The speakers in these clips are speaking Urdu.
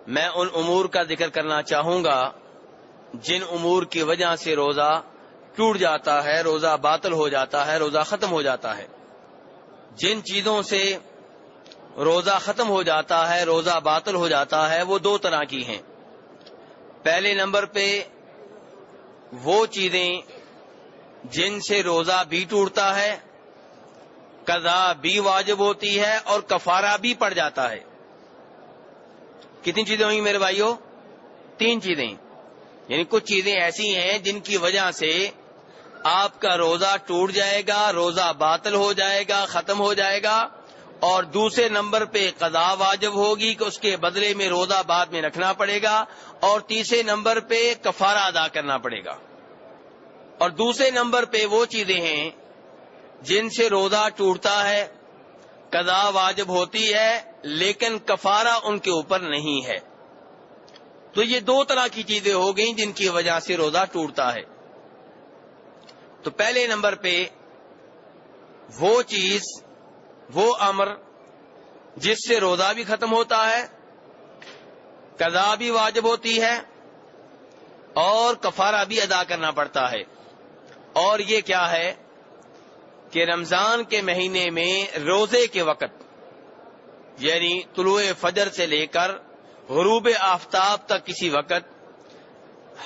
میں ان امور کا ذکر کرنا چاہوں گا جن امور کی وجہ سے روزہ ٹوٹ جاتا ہے، روزہ باطل ہو جاتا ہے، روزہ ختم ہو جاتا ہے۔ جن چیزوں سے روزہ ختم ہو جاتا ہے، روزہ باطل ہو جاتا ہے، وہ دو طرح کی ہیں۔ پہلے نمبر پہ وہ چیزیں جن سے روزہ بھی ٹوٹتا ہے، قضا بھی واجب ہوتی ہے اور کفارہ بھی پڑ جاتا ہے۔ کتنی چیزیں ہوئی میرے بھائیوں؟ 3 چیزیں۔ یعنی کچھ چیزیں ایسی ہیں جن کی وجہ سے آپ کا روزہ ٹوٹ جائے گا، روزہ باطل ہو جائے گا، ختم ہو جائے گا، اور دوسرے نمبر پہ قضا واجب ہوگی کہ اس کے بدلے میں روزہ بعد میں رکھنا پڑے گا، اور تیسرے نمبر پہ کفارہ ادا کرنا پڑے گا۔ اور دوسرے نمبر پہ وہ چیزیں ہیں جن سے روزہ ٹوٹتا ہے، قضا واجب ہوتی ہے، لیکن کفارہ ان کے اوپر نہیں ہے۔ تو یہ 2 طرح کی چیزیں ہو گئیں جن کی وجہ سے روزہ ٹوٹتا ہے۔ تو پہلے نمبر پہ وہ چیز، وہ امر جس سے روزہ بھی ختم ہوتا ہے، قضا بھی واجب ہوتی ہے اور کفارہ بھی ادا کرنا پڑتا ہے۔ اور یہ کیا ہے کہ رمضان کے مہینے میں روزے کے وقت، یعنی طلوع فجر سے لے کر غروب آفتاب تک کسی وقت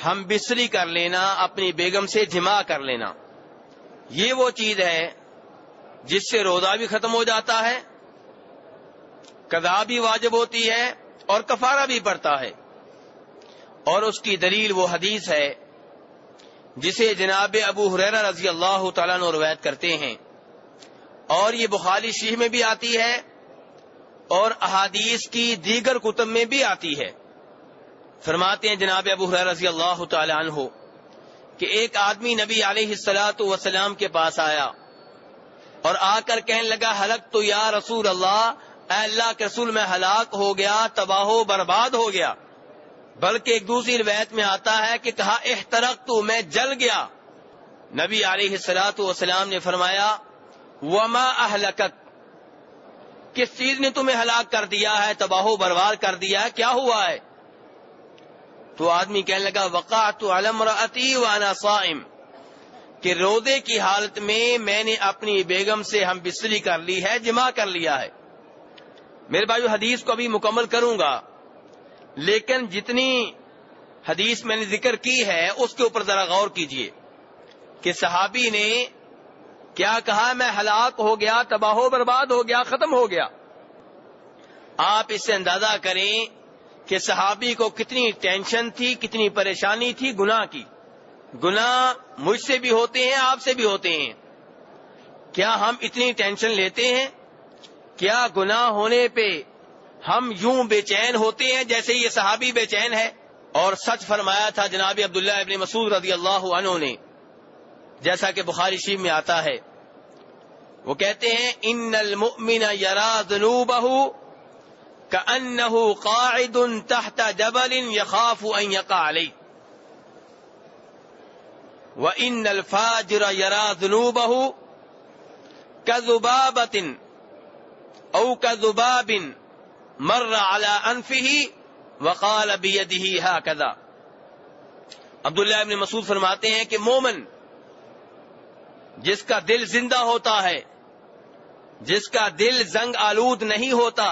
ہم بستری کر لینا، اپنی بیگم سے جماع کر لینا، یہ وہ چیز ہے جس سے روزہ بھی ختم ہو جاتا ہے، قضا بھی واجب ہوتی ہے اور کفارہ بھی پڑتا ہے۔ اور اس کی دلیل وہ حدیث ہے جسے جناب ابو ہریرہ رضی اللہ تعالیٰ عنہ روایت کرتے ہیں، اور یہ بخاری شریف میں بھی آتی ہے اور احادیث کی دیگر کتب میں بھی آتی ہے۔ فرماتے ہیں جناب ابو ہریرہ رضی اللہ تعالیٰ عنہ کہ ایک آدمی نبی علیہ الصلاۃ والسلام کے پاس آیا اور آ کر کہنے لگا، ہلکت تو یا رسول اللہ، اے اللہ کے رسول میں ہلاک ہو گیا، تباہ و برباد ہو گیا۔ بلکہ ایک دوسری روایت میں آتا ہے کہ کہا احترقت، میں جل گیا۔ نبی علیہ الصلاۃ والسلام نے فرمایا، وما اہلکک، کس چیز نے تمہیں ہلاک کر دیا ہے، تباہ و برباد کر دیا ہے، کیا ہوا ہے؟ تو آدمی کہنے لگا، وقعت علی امرأتی وانا صائم، کہ روزے کی حالت میں نے اپنی بیگم سے ہم بستری کر لی ہے، جماع کر لیا ہے۔ میرے بھائیو، حدیث کو ابھی مکمل کروں گا، لیکن جتنی حدیث میں نے ذکر کی ہے اس کے اوپر ذرا غور کیجئے کہ صحابی نے کیا کہا، میں ہلاک ہو گیا، تباہ و برباد ہو گیا، ختم ہو گیا۔ آپ اس سے اندازہ کریں کہ صحابی کو کتنی ٹینشن تھی، کتنی پریشانی تھی گناہ کی۔ گناہ مجھ سے بھی ہوتے ہیں، آپ سے بھی ہوتے ہیں۔ کیا ہم اتنی ٹینشن لیتے ہیں؟ کیا گناہ ہونے پہ ہم یوں بے چین ہوتے ہیں جیسے یہ صحابی بے چین ہے؟ اور سچ فرمایا تھا جناب عبداللہ ابن مسعود رضی اللہ عنہ نے، جیسا کہ بخاری شریف میں آتا ہے، وہ کہتے ہیں، ان المؤمن یرا ذنوبہ کأنہ قاعد تحت جبل یخاف ان یقع علیہ، وان الفاجر یرا ذنوبہ کذبابۃ او کذباب مر علی انفہ وقال بیدہ ہکذا۔ عبداللہ ابن مسعود فرماتے ہیں کہ مومن جس کا دل زندہ ہوتا ہے، جس کا دل زنگ آلود نہیں ہوتا،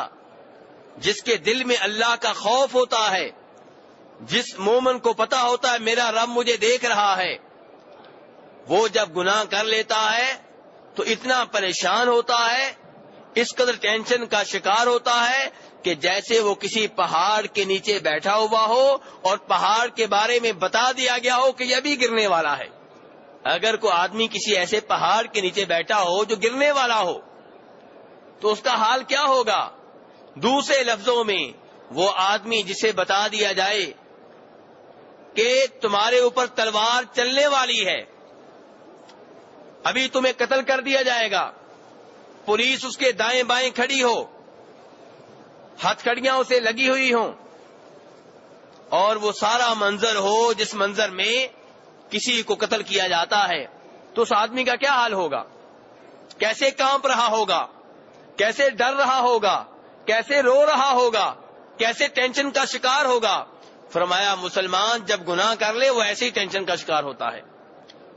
جس کے دل میں اللہ کا خوف ہوتا ہے، جس مومن کو پتا ہوتا ہے میرا رب مجھے دیکھ رہا ہے، وہ جب گناہ کر لیتا ہے تو اتنا پریشان ہوتا ہے، اس قدر ٹینشن کا شکار ہوتا ہے کہ جیسے وہ کسی پہاڑ کے نیچے بیٹھا ہوا ہو اور پہاڑ کے بارے میں بتا دیا گیا ہو کہ یہ بھی گرنے والا ہے۔ اگر کوئی آدمی کسی ایسے پہاڑ کے نیچے بیٹھا ہو جو گرنے والا ہو تو اس کا حال کیا ہوگا؟ دوسرے لفظوں میں وہ آدمی جسے بتا دیا جائے کہ تمہارے اوپر تلوار چلنے والی ہے، ابھی تمہیں قتل کر دیا جائے گا، پولیس اس کے دائیں بائیں کھڑی ہو، ہتھ کڑیاں اسے لگی ہوئی ہوں، اور وہ سارا منظر ہو جس منظر میں کسی کو قتل کیا جاتا ہے، تو اس آدمی کا کیا حال ہوگا؟ کیسے کانپ رہا ہوگا، کیسے ڈر رہا ہوگا، کیسے رو رہا ہوگا؟ کیسے ٹینشن کا شکار ہوگا؟ فرمایا مسلمان جب گناہ کر لے وہ ایسے ہی ٹینشن کا شکار ہوتا ہے۔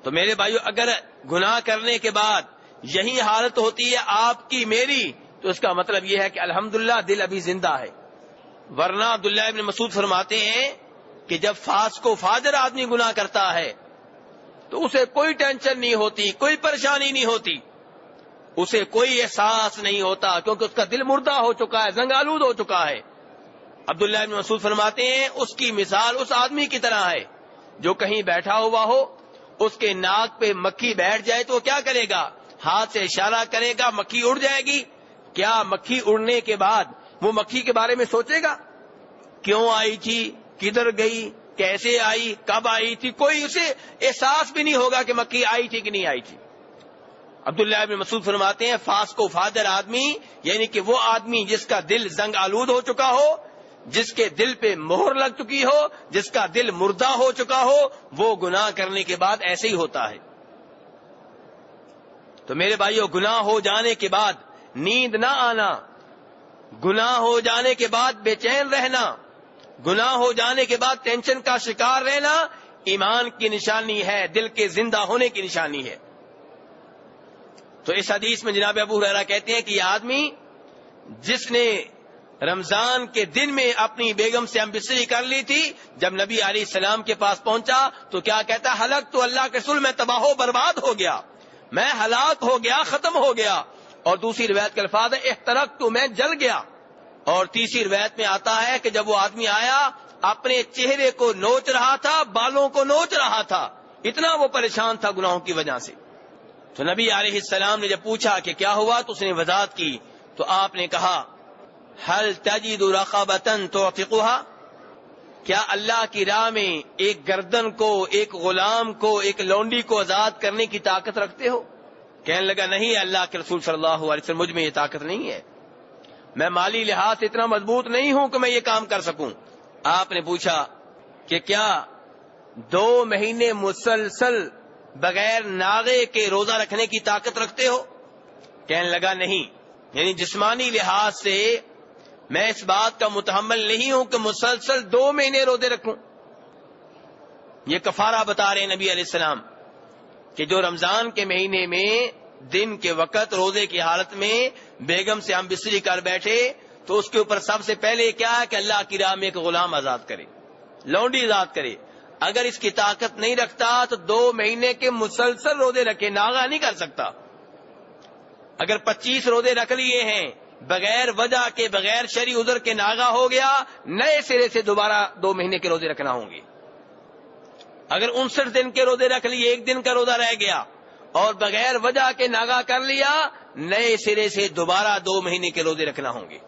تو میرے بھائیو، اگر گناہ کرنے کے بعد یہی حالت ہوتی ہے آپ کی میری، تو اس کا مطلب یہ ہے کہ الحمدللہ دل ابھی زندہ ہے۔ ورنہ عبداللہ ابن مسعود فرماتے ہیں کہ جب فاسق و فاجر آدمی گناہ کرتا ہے تو اسے کوئی ٹینشن نہیں ہوتی، کوئی پریشانی نہیں ہوتی، اسے کوئی احساس نہیں ہوتا، کیونکہ اس کا دل مردہ ہو چکا ہے، زنگ آلود ہو چکا ہے۔ عبداللہ ابن مسعود فرماتے ہیں اس کی مثال اس آدمی کی طرح ہے جو کہیں بیٹھا ہوا ہو، اس کے ناک پہ مکھی بیٹھ جائے تو وہ کیا کرے گا؟ ہاتھ سے اشارہ کرے گا، مکھی اڑ جائے گی۔ کیا مکھی اڑنے کے بعد وہ مکھی کے بارے میں سوچے گا؟ کیوں آئی تھی، کدھر گئی، کیسے آئی، کب آئی تھی؟ کوئی اسے احساس بھی نہیں ہوگا کہ مکھی آئی تھی کہ نہیں آئی تھی۔ عبداللہ ابن مسعود فرماتے ہیں فاسق و فاجر آدمی یعنی کہ وہ آدمی جس کا دل زنگ آلود ہو چکا ہو، جس کے دل پہ مہر لگ چکی ہو، جس کا دل مردہ ہو چکا ہو، وہ گناہ کرنے کے بعد ایسے ہی ہوتا ہے۔ تو میرے بھائیو، گناہ ہو جانے کے بعد نیند نہ آنا، گناہ ہو جانے کے بعد بے چین رہنا، گناہ ہو جانے کے بعد ٹینشن کا شکار رہنا ایمان کی نشانی ہے، دل کے زندہ ہونے کی نشانی ہے۔ تو اس حدیث میں جناب ابو ہریرہ کہتے ہیں کہ یہ آدمی جس نے رمضان کے دن میں اپنی بیگم سے ہم بستری کر لی تھی، جب نبی علیہ السلام کے پاس پہنچا تو کیا کہتا؟ ہلاک تو اللہ کے رسول، میں تباہ و برباد ہو گیا، میں ہلاک ہو گیا، ختم ہو گیا۔ اور دوسری روایت کے الفاظ ہے احترقت تو میں جل گیا۔ اور تیسری روایت میں آتا ہے کہ جب وہ آدمی آیا اپنے چہرے کو نوچ رہا تھا، بالوں کو نوچ رہا تھا، اتنا وہ پریشان تھا گناہوں کی وجہ سے۔ تو نبی علیہ السلام نے جب پوچھا کہ کیا ہوا تو اس نے وضاحت کی، تو آپ نے کہا ہل تجد رقبۃ تعتقها، کیا اللہ کی راہ میں ایک گردن کو، ایک غلام کو، ایک لونڈی کو آزاد کرنے کی طاقت رکھتے ہو؟ کہنے لگا نہیں اللہ کے رسول صلی اللہ علیہ وسلم، مجھ میں یہ طاقت نہیں ہے، میں مالی لحاظ سے اتنا مضبوط نہیں ہوں کہ میں یہ کام کر سکوں۔ آپ نے پوچھا کہ کیا 2 مہینے مسلسل بغیر ناغے کے روزہ رکھنے کی طاقت رکھتے ہو؟ کہنے لگا نہیں، یعنی جسمانی لحاظ سے میں اس بات کا متحمل نہیں ہوں کہ مسلسل 2 مہینے روزے رکھوں۔ یہ کفارہ بتا رہے ہیں نبی علیہ السلام کہ جو رمضان کے مہینے میں دن کے وقت روزے کی حالت میں بیگم سے ہم بستری کر بیٹھے تو اس کے اوپر سب سے پہلے کیا ہے کہ اللہ کی راہ میں ایک غلام آزاد کرے، لونڈی آزاد کرے۔ اگر اس کی طاقت نہیں رکھتا تو 2 مہینے کے مسلسل روزے رکھے، ناغا نہیں کر سکتا۔ اگر 25 روزے رکھ لیے ہیں بغیر وجہ کے، بغیر شرعی عذر کے، ناغا ہو گیا، نئے سرے سے دوبارہ 2 مہینے کے روزے رکھنا ہوں گے۔ اگر 59 دن کے روزے رکھ لیے، 1 دن کا روزہ رہ گیا اور بغیر وجہ کے ناغا کر لیا، نئے سرے سے دوبارہ 2 مہینے کے روزے رکھنا ہوں گے۔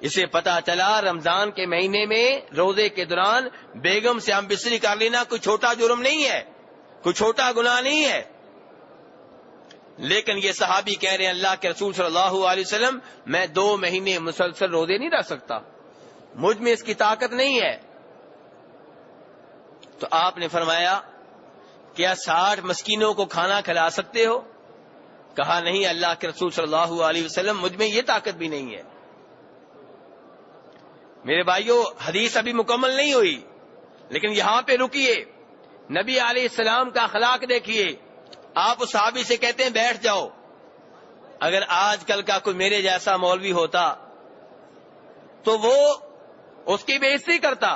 اسے پتا چلا رمضان کے مہینے میں روزے کے دوران بیگم سے ہم بستری کر لینا کوئی چھوٹا جرم نہیں ہے، کوئی چھوٹا گناہ نہیں ہے۔ لیکن یہ صحابی کہہ رہے ہیں اللہ کے رسول صلی اللہ علیہ وسلم میں 2 مہینے مسلسل روزے نہیں رکھ سکتا، مجھ میں اس کی طاقت نہیں ہے۔ تو آپ نے فرمایا کیا 60 مسکینوں کو کھانا کھلا سکتے ہو؟ کہا نہیں اللہ کے رسول صلی اللہ علیہ وسلم، مجھ میں یہ طاقت بھی نہیں ہے۔ میرے بھائیو، حدیث ابھی مکمل نہیں ہوئی، لیکن یہاں پہ رکیے، نبی علیہ السلام کا اخلاق دیکھیے۔ آپ اس صحابی سے کہتے ہیں بیٹھ جاؤ۔ اگر آج کل کا کوئی میرے جیسا مولوی ہوتا تو وہ اس کی بے عزتی کرتا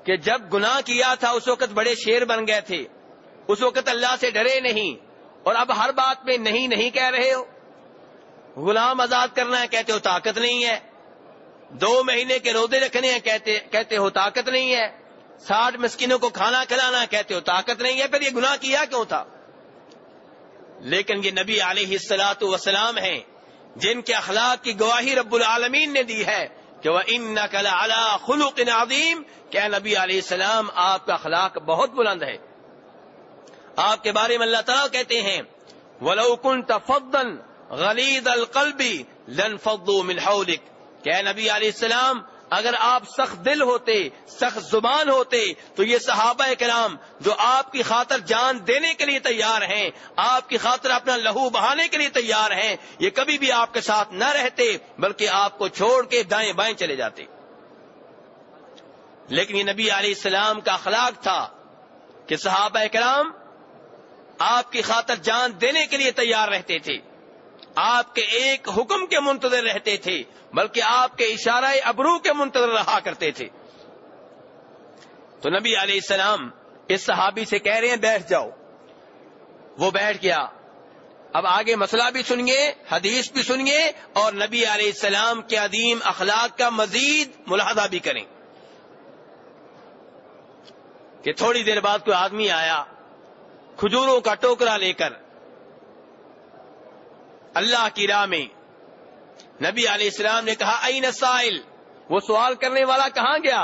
کہ جب گناہ کیا تھا اس وقت بڑے شیر بن گئے تھے، اس وقت اللہ سے ڈرے نہیں، اور اب ہر بات میں نہیں نہیں کہہ رہے ہو۔ غلام آزاد کرنا ہے کہتے ہو طاقت نہیں ہے، 2 مہینے کے روزے رکھنے ہیں کہتے ہو طاقت نہیں ہے، 60 مسکینوں کو کھانا کھلانا کہتے ہو طاقت نہیں ہے، پھر یہ گناہ کیا کیوں تھا؟ لیکن یہ نبی علیہ الصلوۃ والسلام ہیں جن کے اخلاق کی گواہی رب العالمین نے دی ہے کہ وَإِنَّكَ لَعَلَىٰ خُلُقٍ عَظِيمٍ، کہ نبی علیہ السلام آپ کا اخلاق بہت بلند ہے۔ آپ کے بارے میں اللہ تعالیٰ کہتے ہیں وَلَوْ كُنْتَ فَظًّا غَلِيظَ الْقَلْبِ لَانفَضُّوا مِنْ حَوْلِكَ، کہ نبی علیہ السلام اگر آپ سخت دل ہوتے، سخت زبان ہوتے، تو یہ صحابہ کرام جو آپ کی خاطر جان دینے کے لیے تیار ہیں، آپ کی خاطر اپنا لہو بہانے کے لیے تیار ہیں، یہ کبھی بھی آپ کے ساتھ نہ رہتے بلکہ آپ کو چھوڑ کے دائیں بائیں چلے جاتے۔ لیکن یہ نبی علیہ السلام کا اخلاق تھا کہ صحابہ کرام آپ کی خاطر جان دینے کے لیے تیار رہتے تھے، آپ کے ایک حکم کے منتظر رہتے تھے، بلکہ آپ کے اشارہ ابرو کے منتظر رہا کرتے تھے۔ تو نبی علیہ السلام اس صحابی سے کہہ رہے ہیں بیٹھ جاؤ، وہ بیٹھ گیا۔ اب آگے مسئلہ بھی سنیے، حدیث بھی سنیے، اور نبی علیہ السلام کے عظیم اخلاق کا مزید ملاحظہ بھی کریں کہ تھوڑی دیر بعد کوئی آدمی آیا کھجوروں کا ٹوکرا لے کر اللہ کی راہ میں۔ نبی علیہ السلام نے کہا این السائل، وہ سوال کرنے والا کہاں گیا؟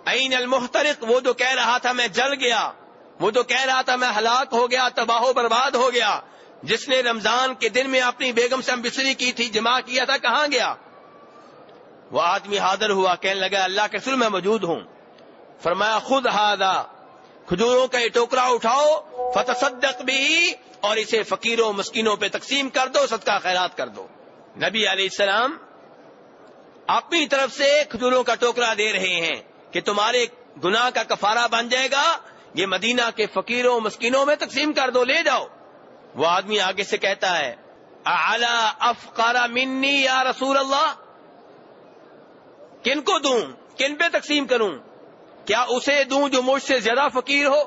این المحترق، وہ جو کہہ رہا تھا میں جل گیا، وہ جو کہہ رہا تھا میں ہلاک ہو گیا، تباہ و برباد ہو گیا، جس نے رمضان کے دن میں اپنی بیگم سے امبسری کی تھی، جمع کیا تھا، کہاں گیا؟ وہ آدمی حاضر ہوا، کہنے لگا اللہ کے رسول میں موجود ہوں۔ فرمایا خذ ھذا، کھجوروں کا یہ ٹوکرا اٹھاؤ، فتصدق بھی، اور اسے فقیروں مسکینوں پہ تقسیم کر دو، صدقہ خیرات کر دو۔ نبی علیہ السلام اپنی طرف سے کھجوروں کا ٹوکرا دے رہے ہیں کہ تمہارے گناہ کا کفارہ بن جائے گا، یہ مدینہ کے فقیروں مسکینوں میں تقسیم کر دو، لے جاؤ۔ وہ آدمی آگے سے کہتا ہے اعلی افقر منی یا رسول اللہ، کن کو دوں، کن پہ تقسیم کروں؟ کیا اسے دوں جو مجھ سے زیادہ فقیر ہو،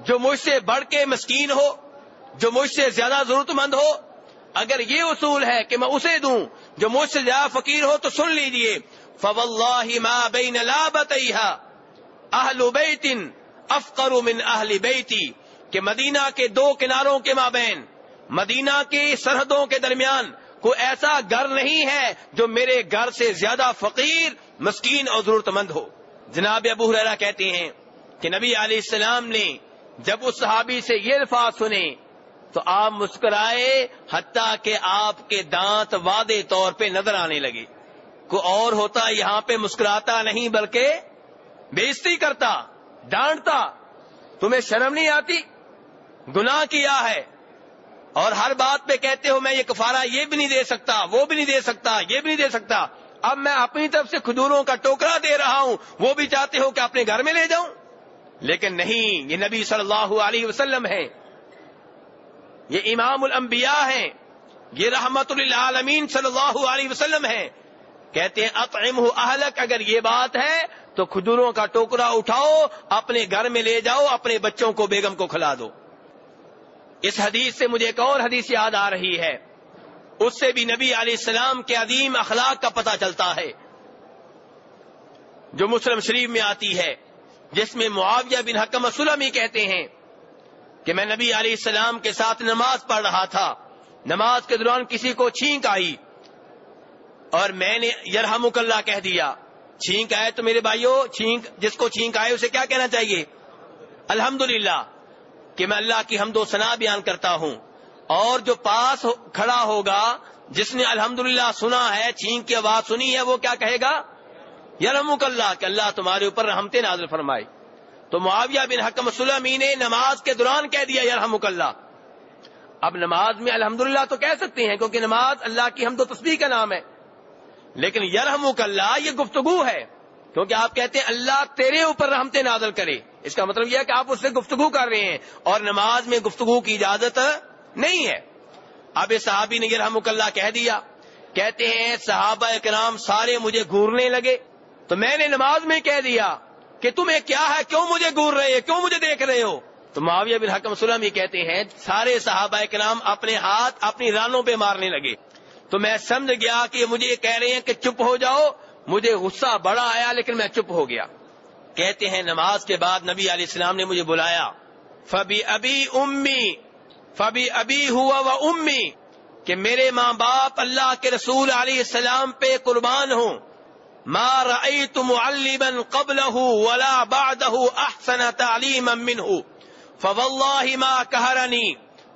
جو مجھ سے بڑھ کے مسکین ہو، جو مجھ سے زیادہ ضرورت مند ہو؟ اگر یہ اصول ہے کہ میں اسے دوں جو مجھ سے زیادہ فقیر ہو تو سن لیجئے، فواللہ ما بین لابتیہا اہل بیت افقر من اہل بیتی، کہ مدینہ کے دو کناروں کے مابین، مدینہ کی سرحدوں کے درمیان کوئی ایسا گھر نہیں ہے جو میرے گھر سے زیادہ فقیر، مسکین اور ضرورت مند ہو۔ جناب ابو ہریرہ کہتے ہیں کہ نبی علیہ السلام نے جب اس صحابی سے یہ الفاظ سنے تو آپ مسکرائے، حتیٰ کہ آپ کے دانت واضح طور پہ نظر آنے لگے۔ کوئی اور ہوتا یہاں پہ مسکراتا نہیں بلکہ بے عزتی کرتا، ڈانٹتا، تمہیں شرم نہیں آتی؟ گناہ کیا ہے اور ہر بات پہ کہتے ہو میں یہ کفارہ یہ بھی نہیں دے سکتا، وہ بھی نہیں دے سکتا، یہ بھی نہیں دے سکتا، اب میں اپنی طرف سے کھجوروں کا ٹوکرا دے رہا ہوں، وہ بھی چاہتے ہو کہ اپنے گھر میں لے جاؤں؟ لیکن نہیں، یہ نبی صلی اللہ علیہ وسلم ہے، یہ امام الانبیاء ہیں، یہ رحمت للعالمین صلی اللہ علیہ وسلم ہیں۔ کہتے ہیں اطعمہ اہلک، اگر یہ بات ہے تو کھجوروں کا ٹوکرا اٹھاؤ، اپنے گھر میں لے جاؤ، اپنے بچوں کو، بیگم کو کھلا دو۔ اس حدیث سے مجھے ایک اور حدیث یاد آ رہی ہے، اس سے بھی نبی علیہ السلام کے عظیم اخلاق کا پتہ چلتا ہے، جو مسلم شریف میں آتی ہے، جس میں معاویہ بن حکم سلمی کہتے ہیں کہ میں نبی علیہ السلام کے ساتھ نماز پڑھ رہا تھا، نماز کے دوران کسی کو چھینک آئی اور میں نے یرحمک اللہ کہہ دیا۔ چھینک آئے تو میرے بھائیو، جس کو چھینک آئے اسے کیا کہنا چاہیے؟ الحمدللہ، کہ میں اللہ کی حمد و ثنا بیان کرتا ہوں، اور جو پاس کھڑا ہوگا جس نے الحمدللہ سنا ہے، چھینک کی آواز سنی ہے، وہ کیا کہے گا؟ یرحمک اللہ، کہ اللہ تمہارے اوپر رحمتیں نازل فرمائے۔ تو معاویہ بن حکم سلمی نے نماز کے دوران کہہ دیا یرحمک اللہ۔ اب نماز میں الحمدللہ تو کہہ سکتے ہیں کیونکہ نماز اللہ کی حمد و تسبیح کا نام ہے، لیکن یرحمک اللہ یہ گفتگو ہے، کیونکہ آپ کہتے ہیں اللہ تیرے اوپر رحمتیں نازل کرے، اس کا مطلب یہ ہے کہ آپ اس سے گفتگو کر رہے ہیں، اور نماز میں گفتگو کی اجازت نہیں ہے۔ اب اس صحابی نے یرحمک اللہ کہہ دیا، کہتے ہیں صحابہ کرام سارے مجھے گھورنے لگے، تو میں نے نماز میں کہہ دیا کہ تمہیں کیا ہے، کیوں مجھے گھور رہے ہو، کیوں مجھے دیکھ رہے ہو؟ تو معاویہ بن حکم سلمی کہتے ہیں سارے صحابہ کرام اپنے ہاتھ اپنی رانوں پہ مارنے لگے، تو میں سمجھ گیا کہ یہ مجھے کہہ رہے ہیں کہ چپ ہو جاؤ، مجھے غصہ بڑا آیا لیکن میں چپ ہو گیا۔ کہتے ہیں نماز کے بعد نبی علیہ السلام نے مجھے بلایا، فبی ابی ہوا و امی، کہ میرے ماں باپ اللہ کے رسول علیہ السلام پہ قربان ہوں، ما رأيت معلما قبله ولا بعده احسن تعلیما منه، فوالله ما قهرني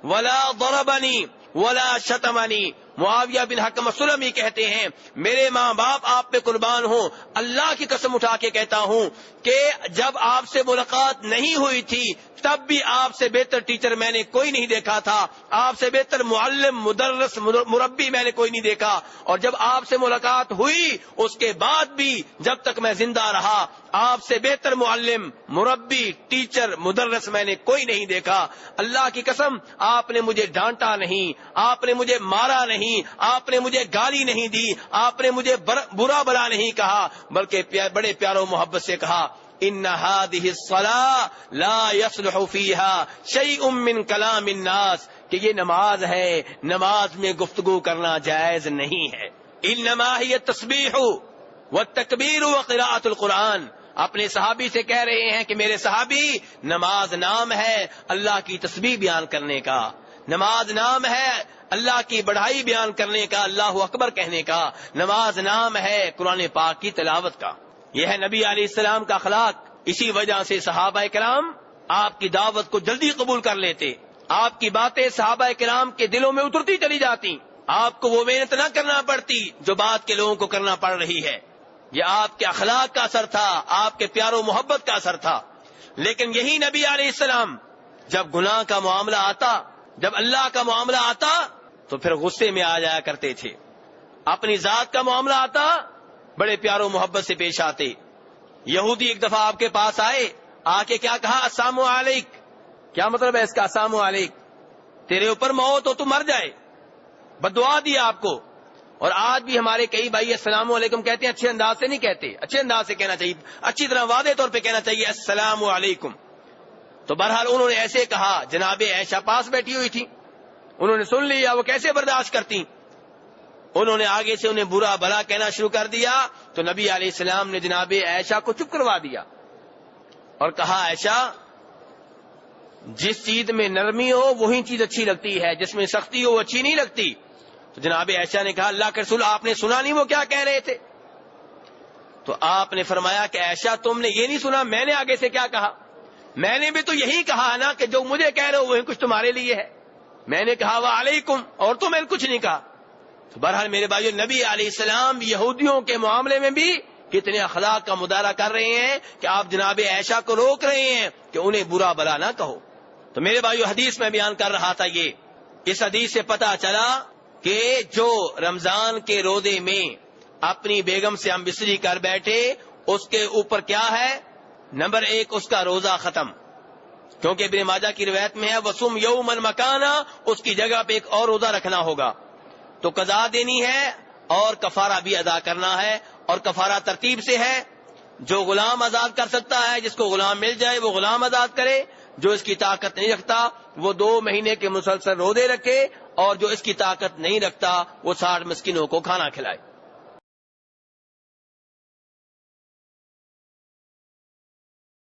ولا ضربني ولا شتمني معاویہ بن حکم السلمی کہتے ہیں میرے ماں باپ آپ پہ قربان ہوں، اللہ کی قسم اٹھا کے کہتا ہوں کہ جب آپ سے ملاقات نہیں ہوئی تھی تب بھی آپ سے بہتر ٹیچر میں نے کوئی نہیں دیکھا تھا، آپ سے بہتر معلم مدرس مربی میں نے کوئی نہیں دیکھا، اور جب آپ سے ملاقات ہوئی اس کے بعد بھی جب تک میں زندہ رہا آپ سے بہتر معلم مربی ٹیچر مدرس میں نے کوئی نہیں دیکھا۔ اللہ کی قسم آپ نے مجھے ڈانٹا نہیں، آپ نے مجھے مارا نہیں، آپ نے مجھے گالی نہیں دی، آپ نے مجھے برا بلا نہیں کہا، بلکہ بڑے پیار و محبت سے کہا ان هذه الصلاة لا يصلح فيها شيء من كلام الناس، کہ یہ نماز ہے، نماز میں گفتگو کرنا جائز نہیں ہے۔ انما هي التسبيح والتکبیر وقراءۃ القرآن، اپنے صحابی سے کہہ رہے ہیں کہ میرے صحابی نماز نام ہے اللہ کی تسبیح بیان کرنے کا، نماز نام ہے اللہ کی بڑائی بیان کرنے کا، اللہ اکبر کہنے کا، نماز نام ہے قرآن پاک کی تلاوت کا۔ یہ ہے نبی علیہ السلام کا اخلاق۔ اسی وجہ سے صحابہ کرام آپ کی دعوت کو جلدی قبول کر لیتے، آپ کی باتیں صحابہ کرام کے دلوں میں اترتی چلی جاتی، آپ کو وہ محنت نہ کرنا پڑتی جو بات کے لوگوں کو کرنا پڑ رہی ہے۔ یہ آپ کے اخلاق کا اثر تھا، آپ کے پیار و محبت کا اثر تھا۔ لیکن یہی نبی علیہ السلام جب گناہ کا معاملہ آتا، جب اللہ کا معاملہ آتا تو پھر غصے میں آ جایا کرتے تھے، اپنی ذات کا معاملہ آتا بڑے پیار و محبت سے پیش آتے۔ یہودی ایک دفعہ آپ کے پاس آئے، آ کے کیا کہا؟ السلام علیک۔ کیا مطلب ہے اس کا السلام علیک؟ تیرے اوپر موت ہو تو مر جائے، بددعا دی آپ کو۔ اور آج بھی ہمارے کئی بھائی السلام علیکم کہتے ہیں، اچھے انداز سے نہیں کہتے، اچھے انداز سے کہنا چاہیے، اچھی طرح واضح طور پہ کہنا چاہیے السلام علیکم۔ تو بہرحال انہوں نے ایسے کہا، جناب عائشہ پاس بیٹھی ہوئی تھی، انہوں نے سن لیا، وہ کیسے برداشت کرتی؟ انہوں نے آگے سے انہیں برا بھلا کہنا شروع کر دیا، تو نبی علیہ السلام نے جناب عائشہ کو چپ کروا دیا اور کہا عائشہ جس چیز میں نرمی ہو وہی چیز اچھی لگتی ہے، جس میں سختی ہو وہ اچھی نہیں لگتی۔ تو جناب عائشہ نے کہا اللہ کے رسول آپ نے سنا نہیں وہ کیا کہہ رہے تھے؟ تو آپ نے فرمایا کہ عائشہ تم نے یہ نہیں سنا میں نے آگے سے کیا کہا؟ میں نے بھی تو یہی کہا نا کہ جو مجھے کہہ رہے ہو وہی کچھ تمہارے لیے ہے۔ میں نے کہا وعلیکم، اور تو میں نے کچھ نہیں کہا۔ تو بہرحال میرے بھائیو، نبی علیہ السلام یہودیوں کے معاملے میں بھی کتنے اخلاق کا مظاہرہ کر رہے ہیں کہ آپ جناب عائشہ کو روک رہے ہیں کہ انہیں برا بلا نہ کہو۔ تو میرے بھائیو، حدیث میں بیان کر رہا تھا، یہ اس حدیث سے پتہ چلا کہ جو رمضان کے روزے میں اپنی بیگم سے ہم بستری کر بیٹھے اس کے اوپر کیا ہے؟ نمبر 1 اس کا روزہ ختم، کیونکہ ابن ماجہ کی روایت میں ہے وصوم یوما مکانا، اس کی جگہ پہ ایک اور روزہ رکھنا ہوگا، تو قضا دینی ہے اور کفارہ بھی ادا کرنا ہے۔ اور کفارہ ترتیب سے ہے، جو غلام آزاد کر سکتا ہے، جس کو غلام مل جائے وہ غلام آزاد کرے، جو اس کی طاقت نہیں رکھتا وہ 2 مہینے کے مسلسل روزے رکھے، اور جو اس کی طاقت نہیں رکھتا وہ 60 مسکینوں کو کھانا کھلائے۔